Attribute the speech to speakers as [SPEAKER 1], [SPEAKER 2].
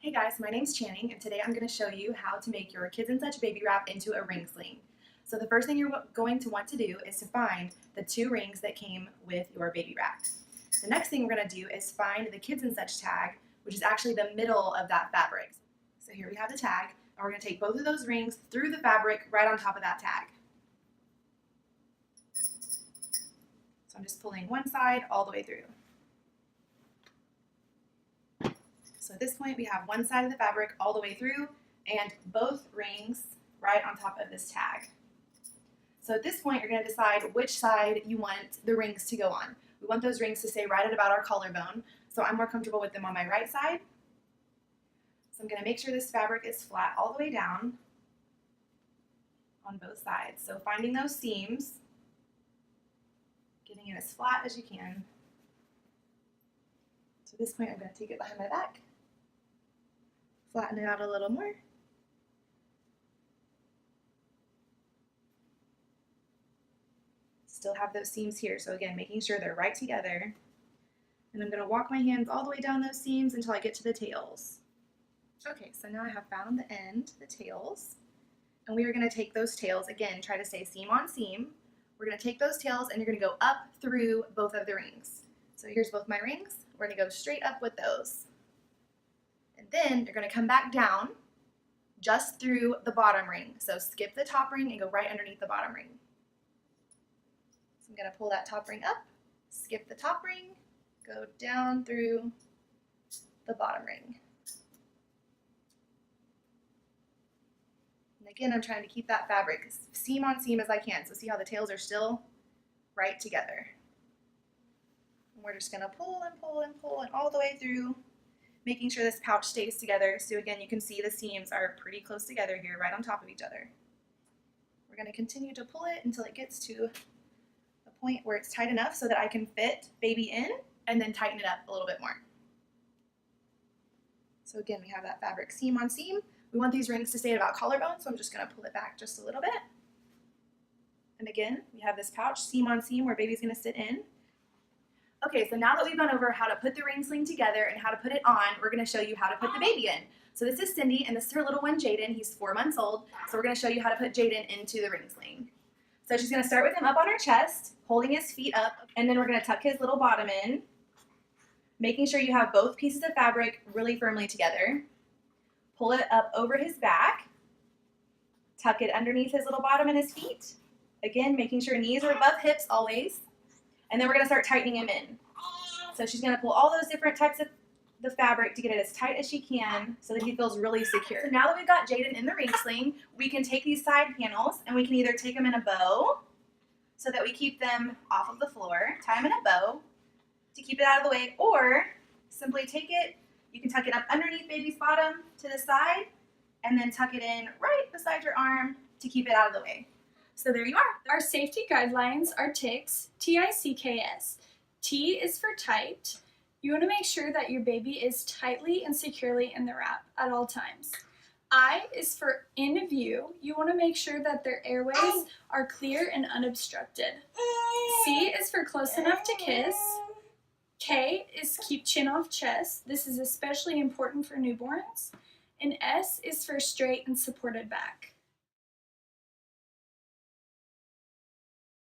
[SPEAKER 1] Hey guys, my name's Channing, and today I'm going to show you how to make your Kids and Such baby wrap into a ring sling. So the first thing you're going to want to do is to find the 2 rings that came with your baby wrap. The next thing we're going to do is find the Kids and Such tag, which is actually the middle of that fabric. So here we have the tag, and we're going to take both of those rings through the fabric right on top of that tag. So I'm just pulling one side all the way through. So at this point, we have one side of the fabric all the way through and both rings right on top of this tag. So at this point, you're going to decide which side you want the rings to go on. We want those rings to stay right at about our collarbone, so I'm more comfortable with them on my right side. So I'm going to make sure this fabric is flat all the way down on both sides. So finding those seams, getting it as flat as you can. So at this point, I'm going to take it behind my back. Flatten it out a little more. Still have those seams here, so again, making sure they're right together. And I'm going to walk my hands all the way down those seams until I get to the tails. Okay, so now I have found the end, the tails, and we are going to take those tails, again, try to stay seam on seam. We're going to take those tails and you're going to go up through both of the rings. So here's both my rings. We're going to go straight up with those. And then you're going to come back down just through the bottom ring. So skip the top ring and go right underneath the bottom ring. So I'm going to pull that top ring up, skip the top ring, go down through the bottom ring. And again, I'm trying to keep that fabric seam on seam as I can. So see how the tails are still right together. And we're just going to pull and pull and pull and all the way through, making sure this pouch stays together. So again, you can see the seams are pretty close together here, right on top of each other. We're going to continue to pull it until it gets to a point where it's tight enough so that I can fit baby in and then tighten it up a little bit more. So again, we have that fabric seam on seam. We want these rings to stay at about collarbone, so I'm just going to pull it back just a little bit. And again, we have this pouch seam on seam where baby's going to sit in. Okay, so now that we've gone over how to put the ring sling together and how to put it on, we're going to show you how to put the baby in. So this is Cindy, and this is her little one, Jaden. He's 4 months old, so we're going to show you how to put Jaden into the ring sling. So she's going to start with him up on her chest, holding his feet up, and then we're going to tuck his little bottom in, making sure you have both pieces of fabric really firmly together. Pull it up over his back, tuck it underneath his little bottom and his feet. Again, making sure knees are above hips always. And then we're going to start tightening him in. So she's going to pull all those different types of the fabric to get it as tight as she can so that he feels really secure. So now that we've got Jaden in the ring sling, we can take these side panels and we can either take them in a bow so that we keep them off of the floor, tie them in a bow to keep it out of the way, or simply take it, you can tuck it up underneath baby's bottom to the side and then tuck it in right beside your arm to keep it out of the way. So there you are.
[SPEAKER 2] Our safety guidelines are TICS, T-I-C-K-S. T is for tight. You want to make sure that your baby is tightly and securely in the wrap at all times. I is for in view. You want to make sure that their airways are clear and unobstructed. C is for close enough to kiss. K is keep chin off chest. This is especially important for newborns. And S is for straight and supported back.